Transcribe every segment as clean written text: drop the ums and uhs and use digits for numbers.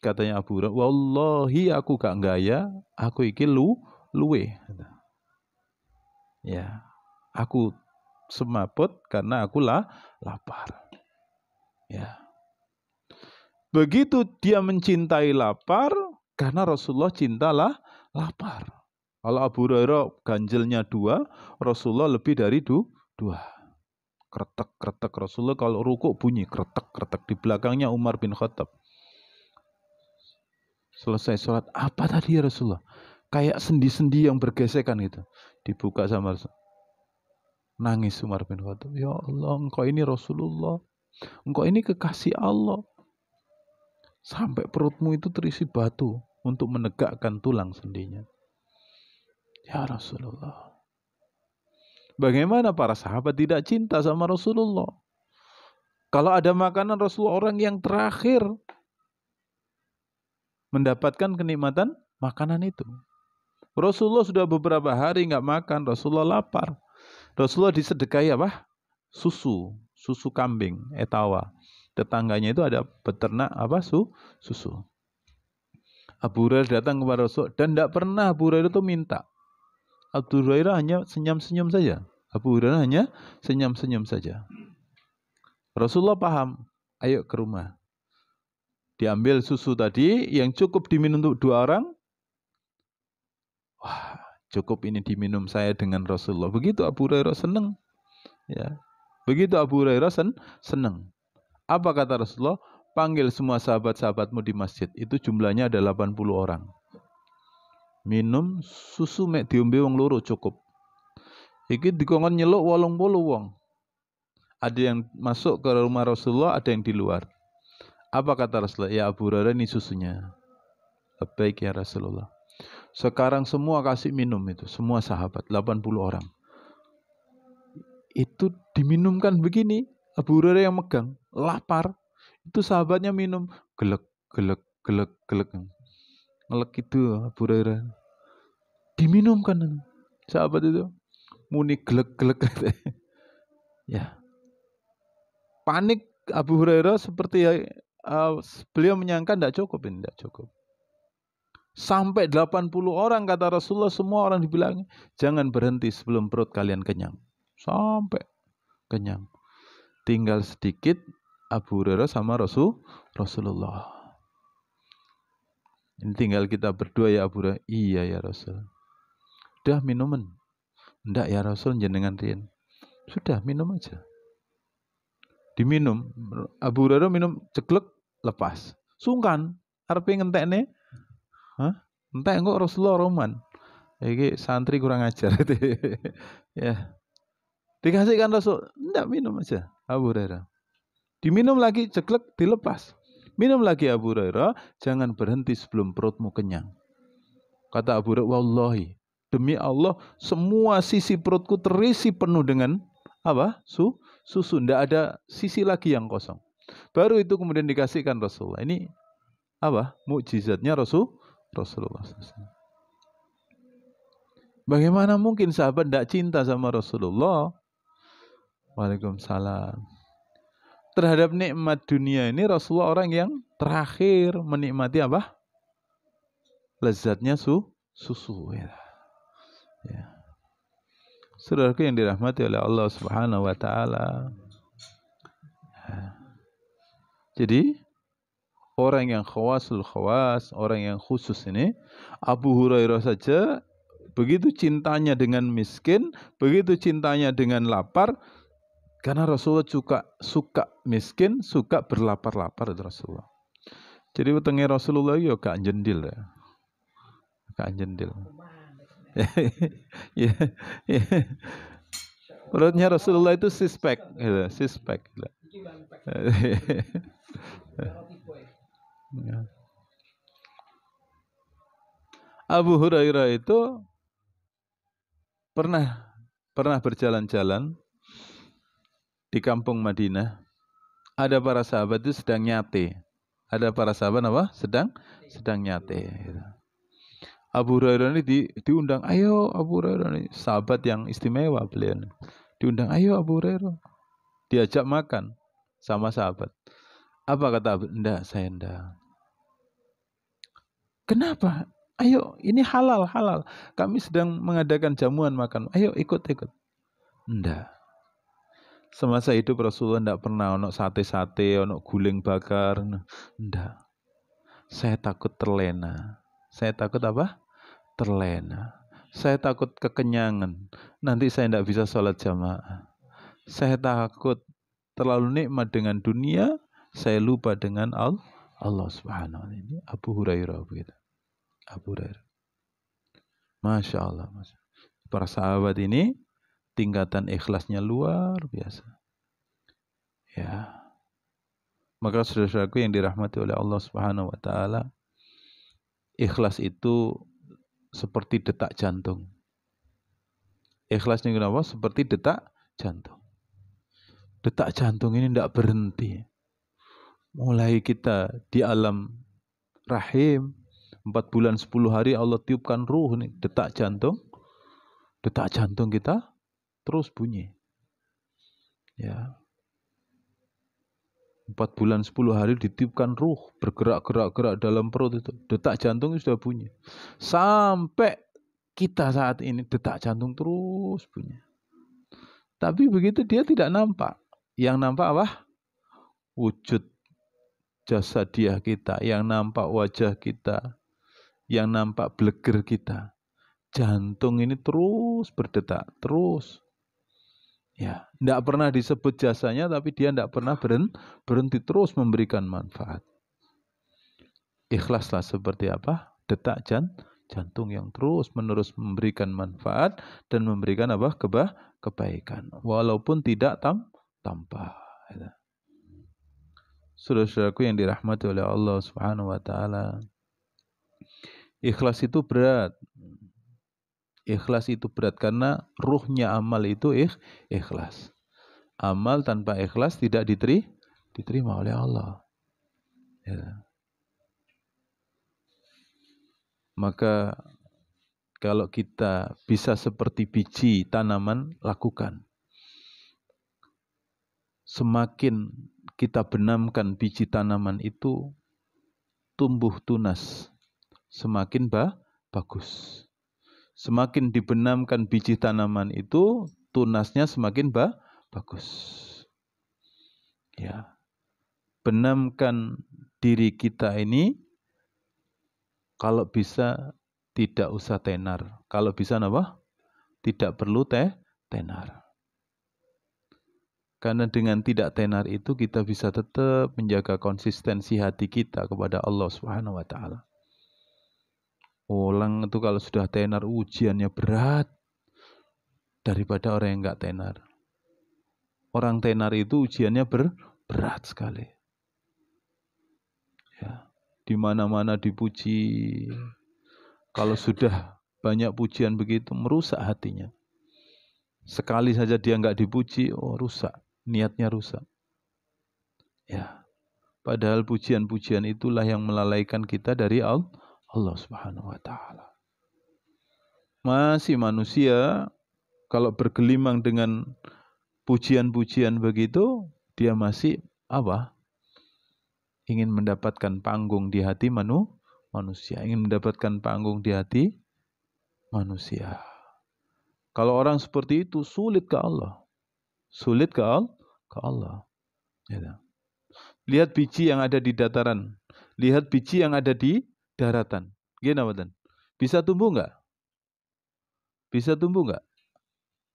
katanya Abu Hurairah, wallahi aku gak gaya, aku iki luwe. Ya, aku semaput karena aku lapar. Ya. Begitu dia mencintai lapar, karena Rasulullah cintalah lapar. Kalau Abu Hurairah ganjelnya 2, Rasulullah lebih dari 2. Kretek-kretek Rasulullah kalau rukuk bunyi kretek-kretek. Di belakangnya Umar bin Khattab. Selesai sholat, apa tadi ya Rasulullah? Kayak sendi-sendi yang bergesekan gitu. Dibuka sama Rasulullah. Nangis Umar bin Khattab. Ya Allah, engkau ini Rasulullah. Engkau ini kekasih Allah. Sampai perutmu itu terisi batu untuk menegakkan tulang sendinya. Ya Rasulullah. Bagaimana para sahabat tidak cinta sama Rasulullah? Kalau ada makanan Rasulullah orang yang terakhir mendapatkan kenikmatan makanan itu. Rasulullah sudah beberapa hari nggak makan, Rasulullah lapar. Rasulullah disedekahi apa? Susu kambing, etawa. Tetangganya itu ada peternak apa? Susu. Abu Hurairah datang kepada Rasul dan tidak pernah Abu Hurairah itu minta. Abu Hurairah hanya senyum-senyum saja. Abu Hurairah hanya senyum-senyum saja. Rasulullah paham, ayo ke rumah. Diambil susu tadi yang cukup diminum untuk 2 orang. Wah, cukup ini diminum saya dengan Rasulullah. Begitu Abu Hurairah senang. Ya. Begitu Abu Hurairah senang. Apa kata Rasulullah? Panggil semua sahabat-sahabatmu di masjid. Itu jumlahnya ada 80 orang. Minum susu mek diombe wong loro cukup. Iki dikongkon nyeluk 80 wong. Ada yang masuk ke rumah Rasulullah, ada yang di luar. Apa kata Rasulullah? Ya Abu Hurairah, ini susunya. Baik ya Rasulullah. Sekarang semua kasih minum itu, semua sahabat, 80 orang. Itu diminumkan begini, Abu Hurairah yang megang, lapar. Itu sahabatnya minum, gelek. Ngelek itu Abu Hurairah. Diminumkan sahabat itu. Muni gelek. Ya. Panik Abu Hurairah seperti beliau menyangka tidak cukup ini, tidak cukup. Sampai 80 orang kata Rasulullah, semua orang dibilang jangan berhenti sebelum perut kalian kenyang. Sampai kenyang. Tinggal sedikit Abu Hurairah sama Rasulullah. Ini tinggal kita berdua ya Abu Hurairah. Iya ya Rasul. Sudah minuman. Enggak ya Rasul, jenengan riyen. Sudah minum aja. Diminum. Abu Hurairah minum ceklek lepas. Sungkan. Arepe ngentekne. Hah? Entek kok Rasulullah roman. Iki santri kurang ajar. Ya. Dikasihkan Rasul. Enggak, minum aja Abu Hurairah. Diminum lagi ceklek dilepas. Minum lagi Abu Hurairah, jangan berhenti sebelum perutmu kenyang. Kata Abu Hurairah, wallahi, demi Allah, semua sisi perutku terisi penuh dengan apa? Susu. Tidak ada sisi lagi yang kosong. Baru itu kemudian dikasihkan Rasulullah. Ini apa? Mukjizatnya Rasulullah. Bagaimana mungkin sahabat tidak cinta sama Rasulullah? Waalaikumsalam. Terhadap nikmat dunia ini Rasulullah orang yang terakhir menikmati apa? Lezatnya susu. Ya. Saudaraku yang dirahmati oleh Allah Subhanahu wa taala. Jadi orang yang khawasul khawas, orang yang khusus ini, Abu Hurairah saja begitu cintanya dengan miskin, begitu cintanya dengan lapar, karena Rasulullah suka miskin, suka berlapar-lapar itu Rasulullah. Jadi wetenge Rasulullah yo gak jendil ya. Gak jendil. Ya. Perutnya Rasulullah itu sispek gitu, sispek. Gitu. Abu Hurairah itu pernah berjalan-jalan di kampung Madinah. Ada para sahabat itu sedang nyate. Ada para sahabat apa? Sedang nyate. Gitu. Abu Hurairah ini diundang, ayo Abu Hurairah ini sahabat yang istimewa beliau. Diundang, ayo Abu Hurairah. Diajak makan sama sahabat. Apa kata Abu? Enggak, saya enggak. Kenapa? Ayo, ini halal, halal. Kami sedang mengadakan jamuan makan. Ayo ikut. Enggak. Semasa hidup Rasulullah enggak pernah ono sate-sate, ono guling bakar. Enggak. Saya takut terlena. Saya takut apa? Terlena. Saya takut kekenyangan. Nanti saya enggak bisa sholat jamaah. Saya takut terlalu nikmat dengan dunia, saya lupa dengan Allah Subhanahu wa taala. Ini Abu Hurairah begitu. Abu Hurairah. Masya Allah. Para sahabat ini tingkatan ikhlasnya luar biasa. Ya. Maka saudara-saudaraku yang dirahmati oleh Allah Subhanahu wa taala, ikhlas itu seperti detak jantung. Ikhlas ini kenapa? Seperti detak jantung. Detak jantung ini tidak berhenti. Mulai kita di alam rahim, 4 bulan 10 hari Allah tiupkan ruh nih, detak jantung kita terus bunyi. Ya. 4 bulan 10 hari ditiupkan ruh, bergerak dalam perut itu. Detak jantung sudah bunyi. Sampai kita saat ini detak jantung terus bunyi. Tapi begitu dia tidak nampak. Yang nampak apa? Wujud jasadiah kita, yang nampak wajah kita, yang nampak bleger kita. Jantung ini terus berdetak, terus. Ya, tidak pernah disebut jasanya, tapi dia tidak pernah berhenti terus memberikan manfaat. Ikhlaslah seperti apa? Detak jantung yang terus menerus memberikan manfaat dan memberikan apa? Kebaikan, walaupun tidak tampak. Saudara-saudaraku yang dirahmati oleh Allah Subhanahu wa taala, ikhlas itu berat. Ikhlas itu berat karena ruhnya amal itu ikhlas. Amal tanpa ikhlas tidak diterima oleh Allah. Ya. Maka kalau kita bisa seperti biji tanaman, lakukan. Semakin kita benamkan biji tanaman itu tumbuh tunas, semakin bagus. Semakin dibenamkan biji tanaman itu, tunasnya semakin bagus. Ya. Benamkan diri kita ini, kalau bisa tidak usah tenar. Kalau bisa apa? Tidak perlu tenar. Karena dengan tidak tenar itu kita bisa tetap menjaga konsistensi hati kita kepada Allah Subhanahu wa taala. Orang itu kalau sudah tenar ujiannya berat daripada orang yang enggak tenar. Orang tenar itu ujiannya berat sekali. Ya, di mana-mana dipuji. Kalau sudah banyak pujian begitu merusak hatinya. Sekali saja dia enggak dipuji, rusak, niatnya rusak. Ya. Padahal pujian-pujian itulah yang melalaikan kita dari Allah Subhanahu wa taala. Masih manusia kalau bergelimang dengan pujian-pujian begitu, dia masih apa? Ingin mendapatkan panggung di hati manusia, ingin mendapatkan panggung di hati manusia. Kalau orang seperti itu sulit ke Allah. Sulit ke Allah. Ya. Lihat biji yang ada di dataran, lihat biji yang ada di daratan. Gimana? Bisa tumbuh enggak? Bisa tumbuh enggak?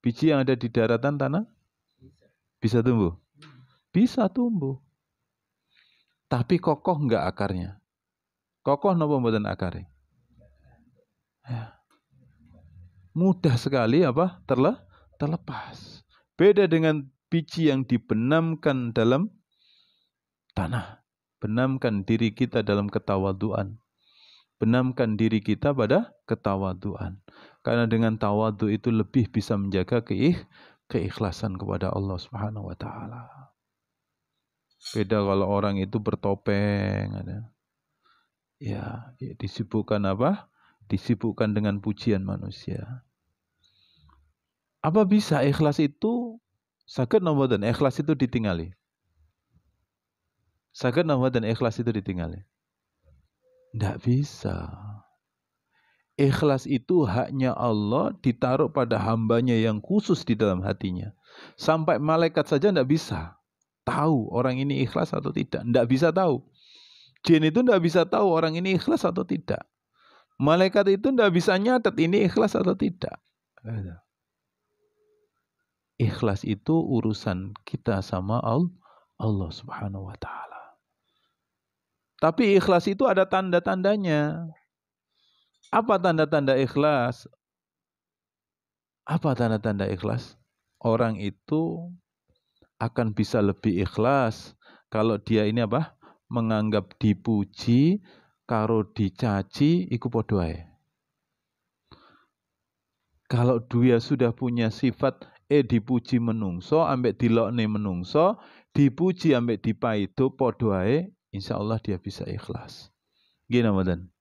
Biji yang ada di daratan tanah? Bisa tumbuh? Bisa tumbuh. Tapi kokoh enggak akarnya? Kokoh napa mboten akare? Ya. Mudah sekali apa? Terlepas. Beda dengan biji yang dibenamkan dalam tanah. Benamkan diri kita dalam ketawaduan. Benamkan diri kita pada ketawaduan. Karena dengan tawadu itu lebih bisa menjaga keikhlasan kepada Allah Subhanahu wa taala. Beda kalau orang itu bertopeng, ya, disibukkan apa? Disibukkan dengan pujian manusia. Apa bisa ikhlas itu saged napa mboten? Ikhlas itu ditingali. Saged napa mboten ikhlas itu ditingali? Tidak bisa. Ikhlas itu haknya Allah ditaruh pada hambanya yang khusus di dalam hatinya. Sampai malaikat saja tidak bisa tahu orang ini ikhlas atau tidak. Tidak bisa tahu. Jin itu tidak bisa tahu orang ini ikhlas atau tidak. Malaikat itu tidak bisa nyatet ini ikhlas atau tidak. Ikhlas itu urusan kita sama Allah Subhanahu wa Ta'ala. Tapi ikhlas itu ada tanda-tandanya. Apa tanda-tanda ikhlas? Apa tanda-tanda ikhlas? Orang itu akan bisa lebih ikhlas kalau dia ini apa? Menganggap dipuji karo dicaci iku padha ae. Kalau dia sudah punya sifat dipuji menungso ambek dilokne menungso, dipuji ambek dipaido padha ae, insyaallah dia bisa ikhlas. Nggih mboten?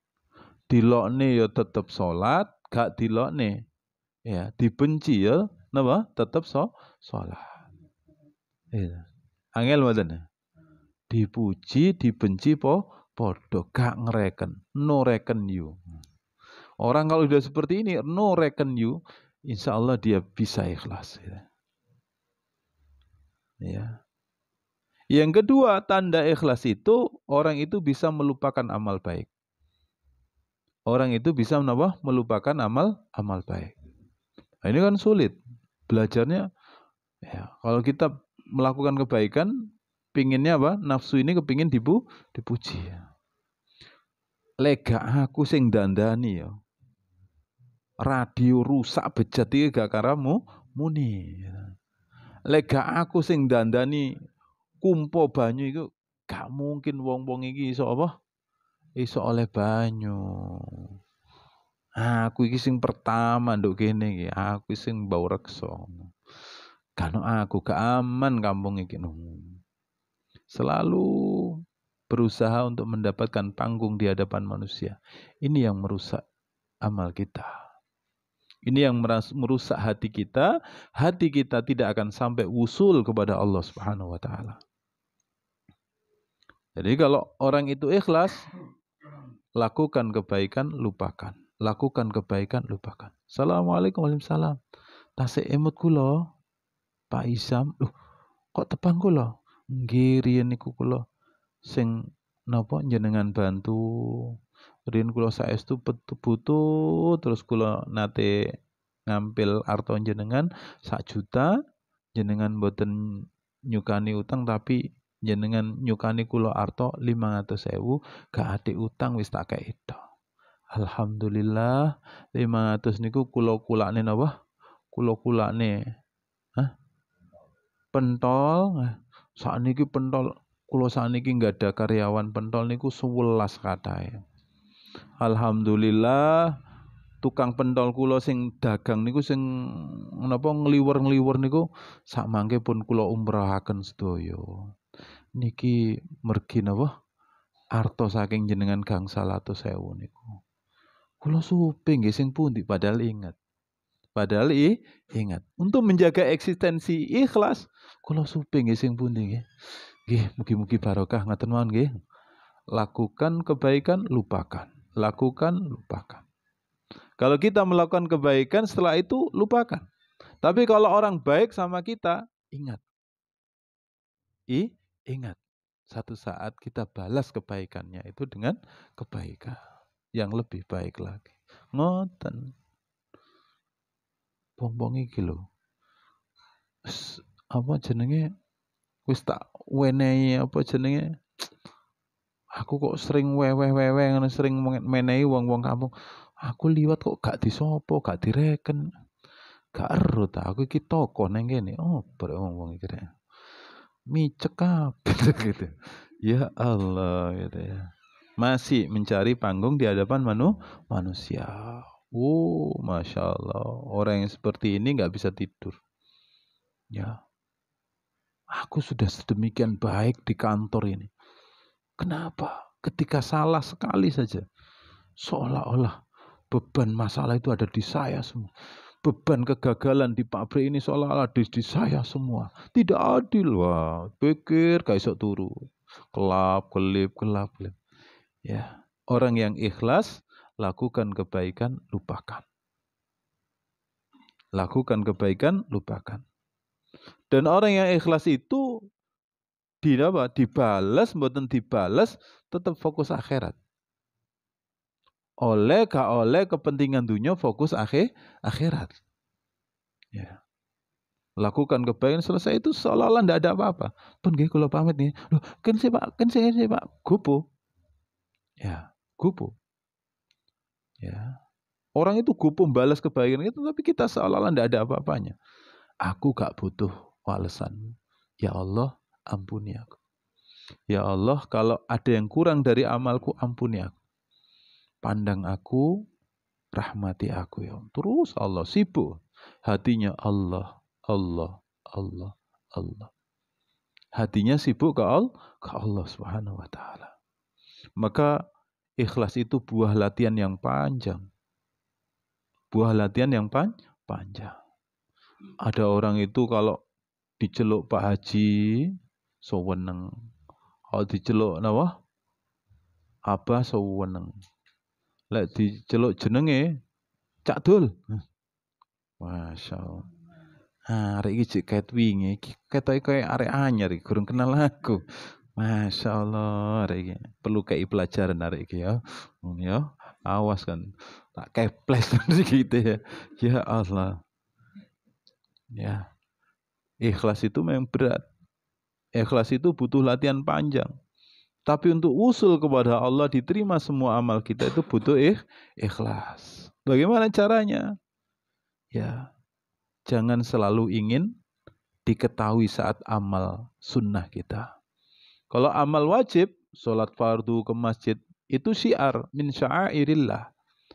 Dilokne ya tetep salat, gak dilokne ya dibenci ya napa? Tetep salat. Iya. Angel mboten? Dipuji, dibenci padha gak ngereken, no reckon you. Orang kalau sudah seperti ini, no reckon you, insya Allah dia bisa ikhlas. Ya. Yang kedua, tanda ikhlas itu, orang itu bisa melupakan amal baik. Orang itu bisa melupakan amal baik. Nah, ini kan sulit. Belajarnya, ya, kalau kita melakukan kebaikan, pinginnya apa? Nafsu ini kepingin dipuji. Lega aku sing dandani ya. Radio rusak bejat iki gak karamu muni. Lega aku sing dandani kumpo banyu iku gak mungkin wong-wong iki iso apa? Iso oleh banyu. Aku iki sing pertama nduk kene iki, aku sing bau reksa. Kan aku gak aman kampung iki. Selalu berusaha untuk mendapatkan panggung di hadapan manusia. Ini yang merusak amal kita. Ini yang merusak hati kita. Hati kita tidak akan sampai usul kepada Allah Subhanahu wa Ta'ala. Jadi kalau orang itu ikhlas, lakukan kebaikan, lupakan. Lakukan kebaikan, lupakan. Assalamualaikum warahmatullahi wabarakatuh. Tasik emut kula, Pak Isam. Kok tepang kula? Nggih riyen niku kula sing napa jenengan bantu. Riyen kula saestu butuh terus kula nate ngampil arto jenengan 1 juta, jenengan mboten nyukani utang tapi jenengan nyukani kula arto 500.000, gak ade utang wis tak kei tok. Alhamdulillah 500 niku kula kulakne napa? Kula kulakne pentol. Sakniki pentol kula sakniki enggak ada karyawan pentol niku 11 kathahe. Alhamdulillah tukang pentol kula sing dagang niku sing napa ngliwer-ngliwer niku sak mangke pun kula umrahaken sedaya. Niki mergi napa? Arto saking jenengan gangsal 100.000 niku. Kula supe nggih sing pundi padahal ingat. Padahal ingat. Untuk menjaga eksistensi ikhlas, kula supe nggih sing pundi nggih. Nggih, mugi-mugi barokah ngaten mawon nggih. Lakukan kebaikan, lupakan. Lakukan, lupakan. Kalau kita melakukan kebaikan, setelah itu lupakan. Tapi kalau orang baik sama kita, ingat. Ingat. Satu saat kita balas kebaikannya itu dengan kebaikan yang lebih baik lagi. Ngoten. Bong-bong iki lho. Apa jenenge? Wis tak wenehi apa jenenge? Aku kok sering wewe-wewe ngono sering menehi wong-wong kampung. Aku liwat kok gak disopo, gak direken. Gak ero ta aku iki toko nang kene. Oh, bareng wong-wong iki rek. Micek kabeh gitu. Ya Allah gitu ya. Masih mencari panggung di hadapan manusia. Masya Allah. Orang yang seperti ini gak bisa tidur. Ya. Aku sudah sedemikian baik di kantor ini. Kenapa? Ketika salah sekali saja, seolah-olah beban masalah itu ada di saya semua. Beban kegagalan di pabrik ini seolah-olah di saya semua. Tidak adil. Wah, pikir gak iso turu. Kelap, kelip. Ya. Orang yang ikhlas, lakukan kebaikan, lupakan. Lakukan kebaikan, lupakan. Dan orang yang ikhlas itu dibalas, mboten dibalas, tetap fokus akhirat. Oleh kepentingan dunia, fokus akhirat. Ya. Lakukan kebaikan, selesai itu seolah-olah tidak ada apa-apa. Pun nggih kula pamit nih. Loh, kan sih Pak, Gopo. Ya, gopo. Ya. Orang itu gopo balas kebaikan itu, tapi kita seolah-olah tidak ada apa-apanya. Aku gak butuh walesan. Ya Allah, ampuni aku. Ya Allah, kalau ada yang kurang dari amalku, ampuni aku. Pandang aku, rahmati aku ya. Terus Allah sibuk. Hatinya Allah, Allah, Allah, Allah. Hatinya sibuk ke Allah Subhanahu wa taala. Maka ikhlas itu buah latihan yang panjang. Buah latihan yang panjang. Ada orang itu kalau diceluk Pak Haji, seweneng. Kalau diceluk napa? Abah seweneng. Lek diceluk jenenge Cak Dul. Masya Allah. Arek iki jek ket wingi, ketoke koyo arek anyar iki, gurung kenal aku. Masya Allah, arek iki perlu kei pelajaran arek iki ya. Ya, awas kan. Tak keples gitu ya. Ya Allah. Ya. Ikhlas itu memang berat. Ikhlas itu butuh latihan panjang. Tapi untuk usul kepada Allah, diterima semua amal kita itu butuh ikhlas. Bagaimana caranya? Ya, jangan selalu ingin diketahui saat amal sunnah kita. Kalau amal wajib, sholat fardu ke masjid, itu syiar, min sya'airillah.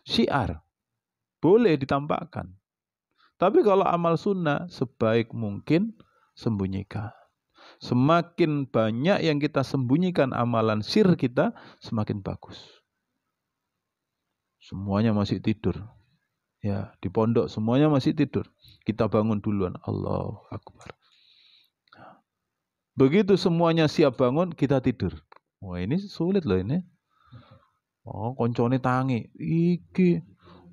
Syiar, boleh ditampakkan. Tapi kalau amal sunnah, sebaik mungkin sembunyikan. Semakin banyak yang kita sembunyikan amalan sir kita, semakin bagus. Semuanya masih tidur. Ya, di pondok semuanya masih tidur. Kita bangun duluan. Allahu Akbar. Begitu semuanya siap bangun, kita tidur. Wah, ini sulit loh ini. Oh, koncone tangi. Iki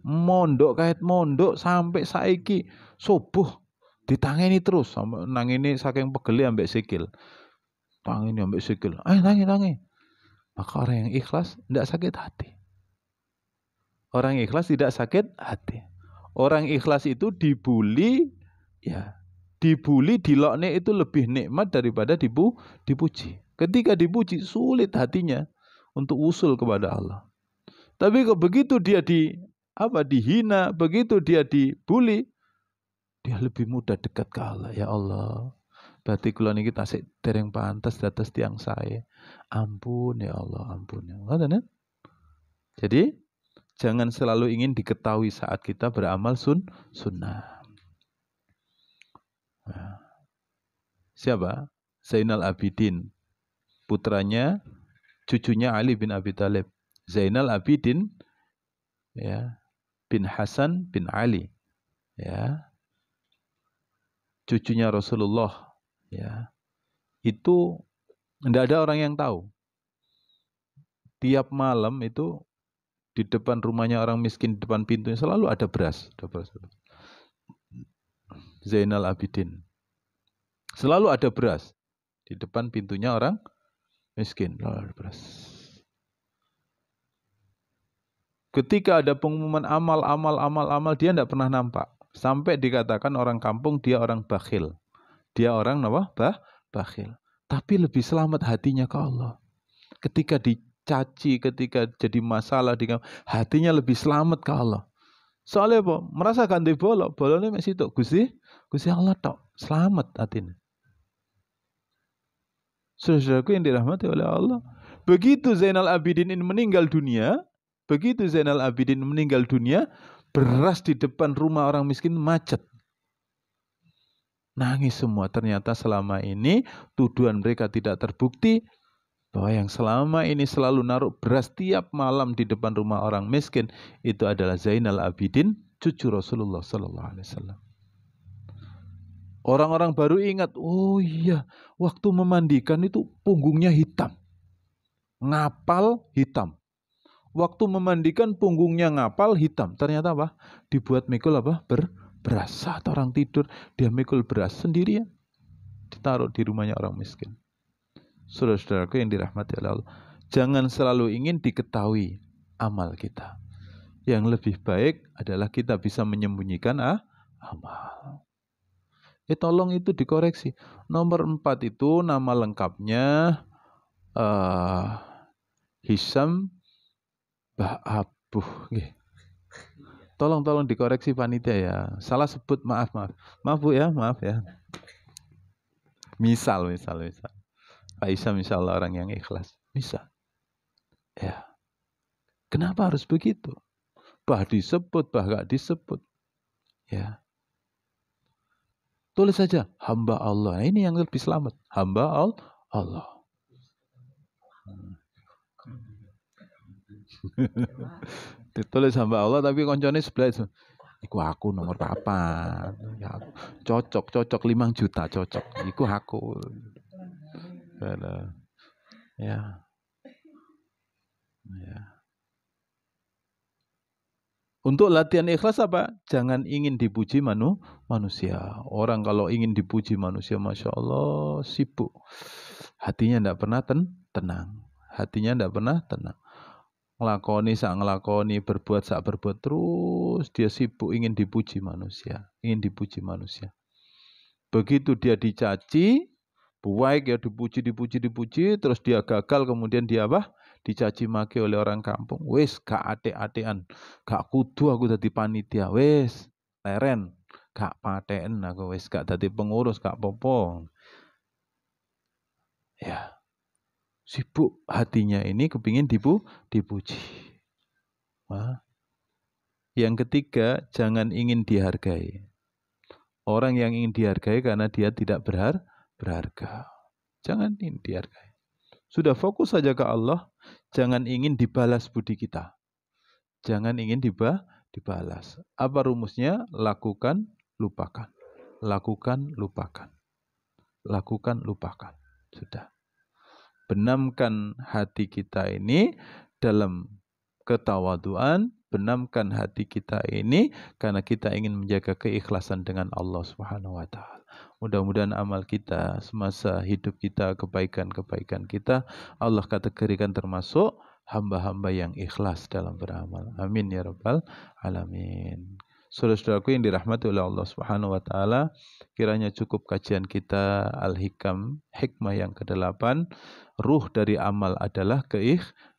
mondok kait mondok sampai saiki subuh ditangeni terus sampai nangini saking pegeli ambek sikil. Tangini ambek sikil. Tangi. Maka orang yang ikhlas tidak sakit hati. Orang ikhlas tidak sakit hati. Orang ikhlas itu dibuli, ya, dibuli, dilokne itu lebih nikmat daripada dipuji. Ketika dipuji sulit hatinya untuk usul kepada Allah. Tapi kok begitu dia dihina, begitu dia dibuli, dia lebih mudah dekat ke Allah. Ya Allah, berarti kula niki tasik dereng pantes dados tiyang sae. Ampun ya Allah, ampun ya Allah. Jadi jangan selalu ingin diketahui saat kita beramal sunnah. Nah, siapa? Zainal Abidin, putranya, cucunya Ali bin Abi Thalib. Zainal Abidin, ya, bin Hasan bin Ali, ya, cucunya Rasulullah, ya. Itu tidak ada orang yang tahu. Tiap malam itu di depan rumahnya orang miskin, di depan pintunya selalu ada beras. Zainal Abidin. Selalu ada beras di depan pintunya orang miskin. Selalu ada beras. Ketika ada pengumuman amal, dia tidak pernah nampak. Sampai dikatakan orang kampung dia orang bakhil. Dia orang apa? Bakhil. Tapi lebih selamat hatinya ke Allah. Ketika dicaci, ketika jadi masalah, hatinya lebih selamat ke Allah. Soalnya apa? Merasa ganti bolone mek sitok Gusti Allah tok, selamat hatinya. Saudaraku yang dirahmati oleh Allah. Begitu Zainal Abidin ini meninggal dunia, beras di depan rumah orang miskin macet. Nangis semua. Ternyata selama ini tuduhan mereka tidak terbukti bahwa yang selama ini selalu naruh beras tiap malam di depan rumah orang miskin itu adalah Zainal Abidin, cucu Rasulullah sallallahu alaihi wasallam. Orang-orang baru ingat, oh iya, waktu memandikan itu punggungnya hitam. Ngapal hitam. Waktu memandikan punggungnya ngapal hitam. Ternyata apa? Dibuat mikul apa? Beras. Saat orang tidur, dia mikul beras sendirian. Ditaruh di rumahnya orang miskin. Saudara-saudaraku yang dirahmati Allah. Jangan selalu ingin diketahui amal kita. Yang lebih baik adalah kita bisa menyembunyikan amal. Tolong itu dikoreksi. Nomor 4 itu nama lengkapnya Hisam Ba'abuh. Tolong dikoreksi panitia ya. Salah sebut, maaf. Maaf Bu ya, maaf ya. Misal. Pak Hisam insya Allah orang yang ikhlas. Misal. Ya. Kenapa harus begitu? Bah disebut, bah gak disebut. Ya. Tulis saja hamba Allah. Nah, ini yang lebih selamat. Hamba Allah. Ditulis hamba Allah tapi koncone sebelah. Iku aku nomor papan. Ya, cocok 5 juta cocok. Iku aku. Ya. Untuk latihan ikhlas apa? Jangan ingin dipuji manusia. Orang kalau ingin dipuji manusia, Masya Allah, sibuk. Hatinya tidak pernah tenang. Hatinya tidak pernah tenang. Ngelakoni, berbuat terus. Dia sibuk ingin dipuji manusia. Begitu dia dicaci, baik ya dipuji, terus dia gagal, kemudian dia apa? Dicaci maki oleh orang kampung. Wes gak ate-atean, gak kudu aku dadi panitia, wes leren, gak paten aku, wes gak dadi pengurus, gak popo. Ya, sibuk hatinya ini kepingin dipuji. Wah. Yang ketiga, jangan ingin dihargai. Orang yang ingin dihargai karena dia tidak berharga. Jangan ingin dihargai. Sudah fokus saja ke Allah, jangan ingin dibalas budi kita. Jangan ingin dibalas. Apa rumusnya? Lakukan, lupakan. Lakukan, lupakan. Lakukan, lupakan. Sudah. Benamkan hati kita ini dalam ketawaduan, benamkan hati kita ini karena kita ingin menjaga keikhlasan dengan Allah Subhanahu wa taala. Mudah-mudahan amal kita semasa hidup kita, kebaikan-kebaikan kita Allah kategorikan termasuk hamba-hamba yang ikhlas dalam beramal. Amin ya rabbal alamin. Saudara-saudaraku yang dirahmati oleh Allah Subhanahu wa taala, kiranya cukup kajian kita Al-Hikam, hikmah yang ke-8. Ruh dari amal adalah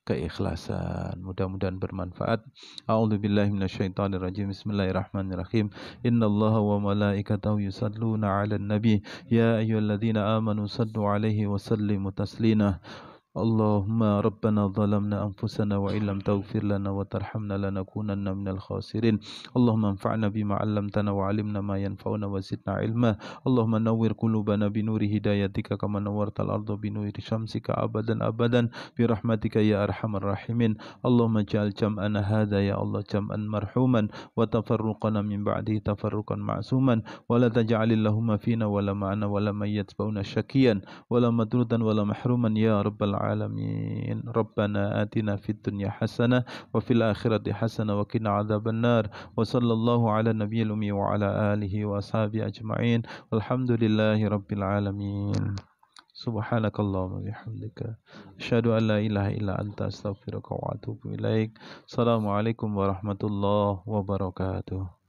keikhlasan. Mudah-mudahan bermanfaat. A'udzubillahi minasyaitonirrajim. Bismillahirrahmanirrahim. Innallaha wa malaikatahu yusalluna 'alan nabi ya ayyuhalladzina amanu sallu 'alaihi wa sallimu taslima. Allahumma rabbana zalamna anfusana wa illam taghfir lana wa tarhamna lanakunanna minal khasirin. Allahumma anfa'na bima 'allamtana wa 'allimna ma yanfa'una wa zidna ilma. Allahumma nawwir qulubana bi nuri hidayatika kama nawwartal arda bi nuri syamsika abadan bi rahmatika ya arhamar rahimin. Allahumma ja'al jam'ana hadha ya Allah jam'an marhuman wa tafarruqana min ba'dihi tafarruqan ma'suman wa la taj'alil lahumma fina wa la ma'ana wa la mayyatba'una syakiyan wa la madrudan wa la mahruman ya rabbal alamin. Rabbana atina fid dunya hasanah wa fil akhirati hasanah wa qina adzaban nar. Wa sallallahu ala nabiyyil ummi wa ala alihi wa ashabihi ajma'in. Walhamdulillahi rabbil alamin. Subhanakallahumma bihamdika asyhadu an la ilaha illa anta astaghfiruka wa atubu ilaik. Assalamualaikum warahmatullahi wabarakatuh.